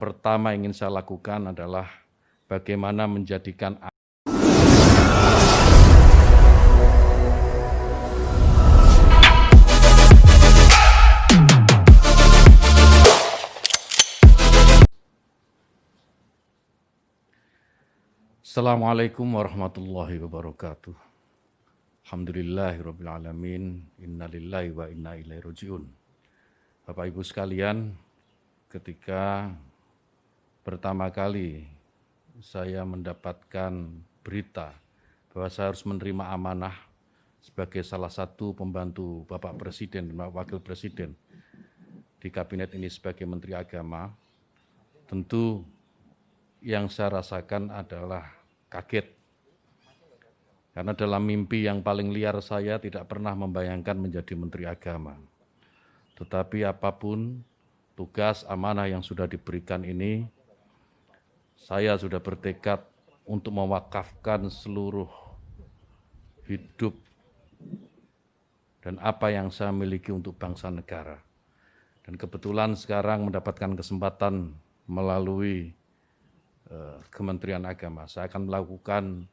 Pertama ingin saya lakukan adalah bagaimana menjadikan Assalamualaikum warahmatullahi wabarakatuh. Alhamdulillahirabbil alamin. Innalillahi wa inna ilaihi rajiun. Bapak Ibu sekalian, ketika pertama kali saya mendapatkan berita bahwa saya harus menerima amanah sebagai salah satu pembantu Bapak Presiden dan Wakil Presiden di kabinet ini sebagai Menteri Agama, tentu yang saya rasakan adalah kaget. Karena dalam mimpi yang paling liar saya tidak pernah membayangkan menjadi Menteri Agama. Tetapi apapun tugas amanah yang sudah diberikan ini, saya sudah bertekad untuk mewakafkan seluruh hidup dan apa yang saya miliki untuk bangsa negara. Dan kebetulan sekarang mendapatkan kesempatan melalui Kementerian Agama. Saya akan melakukan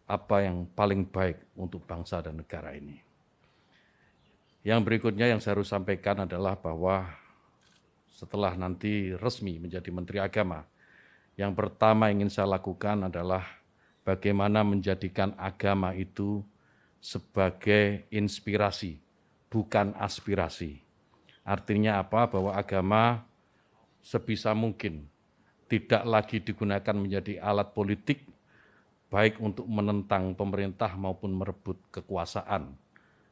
apa yang paling baik untuk bangsa dan negara ini. Yang berikutnya yang saya harus sampaikan adalah bahwa setelah nanti resmi menjadi Menteri Agama, yang pertama ingin saya lakukan adalah bagaimana menjadikan agama itu sebagai inspirasi, bukan aspirasi. Artinya apa? Bahwa agama sebisa mungkin tidak lagi digunakan menjadi alat politik, baik untuk menentang pemerintah maupun merebut kekuasaan,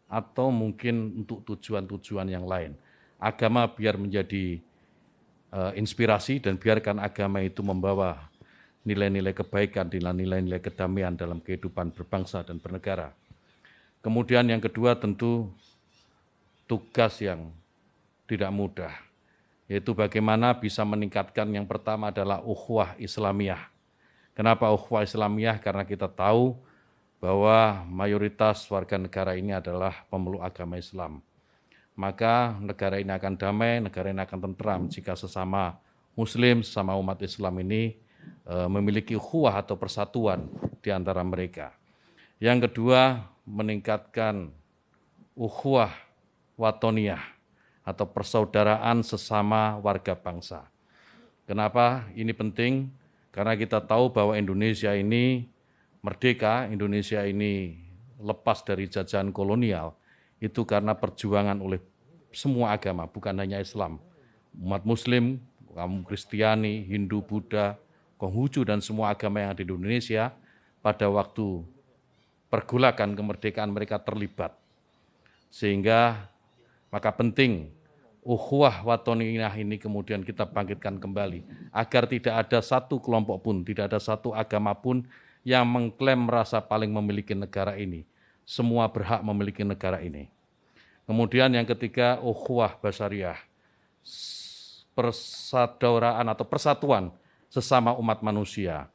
atau mungkin untuk tujuan-tujuan yang lain. Agama biar menjadi inspirasi dan biarkan agama itu membawa nilai-nilai kebaikan, nilai-nilai kedamaian dalam kehidupan berbangsa dan bernegara. Kemudian yang kedua tentu tugas yang tidak mudah, yaitu bagaimana bisa meningkatkan yang pertama adalah ukhuwah Islamiyah. Kenapa ukhuwah Islamiyah? Karena kita tahu bahwa mayoritas warga negara ini adalah pemeluk agama Islam. Maka negara ini akan damai, negara ini akan tentram jika sesama Muslim, sesama umat Islam ini memiliki ukhuwah atau persatuan di antara mereka. Yang kedua, meningkatkan ukhuwah watoniyah atau persaudaraan sesama warga bangsa. Kenapa ini penting? Karena kita tahu bahwa Indonesia ini merdeka, Indonesia ini lepas dari jajahan kolonial, itu karena perjuangan oleh semua agama, bukan hanya Islam. Umat Muslim, kaum Kristiani, Hindu, Buddha, Konghucu, dan semua agama yang ada di Indonesia, pada waktu pergolakan kemerdekaan mereka terlibat. Sehingga maka penting ukhuwah watoniyah ini kemudian kita bangkitkan kembali, agar tidak ada satu kelompok pun, tidak ada satu agama pun yang mengklaim merasa paling memiliki negara ini. Semua berhak memiliki negara ini. Kemudian yang ketiga, ukhuwah basyariah, persaudaraan atau persatuan sesama umat manusia.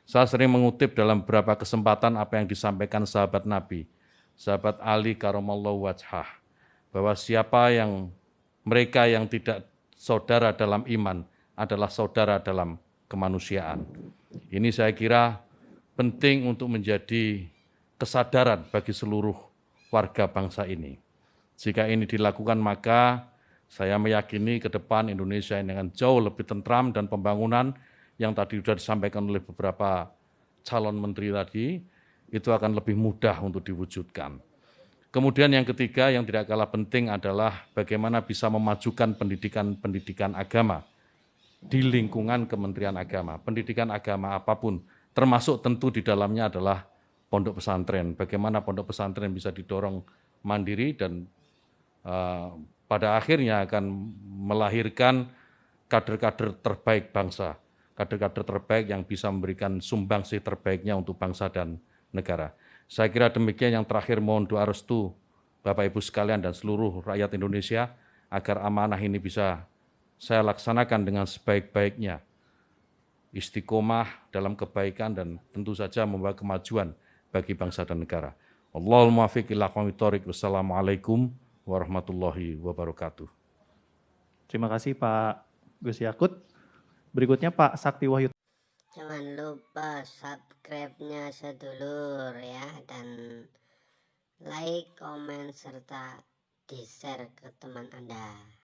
Saya sering mengutip dalam beberapa kesempatan apa yang disampaikan sahabat Nabi, sahabat Ali karamallahu wajhah, bahwa mereka yang tidak saudara dalam iman adalah saudara dalam kemanusiaan. Ini saya kira penting untuk menjadi kesadaran bagi seluruh warga bangsa ini. Jika ini dilakukan, maka saya meyakini ke depan Indonesia ini akan jauh lebih tentram, dan pembangunan yang tadi sudah disampaikan oleh beberapa calon menteri tadi, itu akan lebih mudah untuk diwujudkan. Kemudian yang ketiga yang tidak kalah penting adalah bagaimana bisa memajukan pendidikan agama di lingkungan Kementerian Agama. Pendidikan agama apapun, termasuk tentu di dalamnya adalah pondok pesantren. Bagaimana pondok pesantren bisa didorong mandiri dan pada akhirnya akan melahirkan kader-kader terbaik bangsa, kader-kader terbaik yang bisa memberikan sumbangsih terbaiknya untuk bangsa dan negara. Saya kira demikian. Yang terakhir, mohon doa restu Bapak Ibu sekalian dan seluruh rakyat Indonesia agar amanah ini bisa saya laksanakan dengan sebaik-baiknya, istiqomah dalam kebaikan dan tentu saja membawa kemajuan bagi bangsa dan negara. Allahumma muwaffiq ila aqwamit thoriq. Wassalamualaikum warahmatullahi wabarakatuh. Terima kasih Pak Gus Yakut. Berikutnya Pak Sakti Wahyu. Jangan lupa subscribe-nya sedulur ya, dan like, komen, serta di-share ke teman Anda.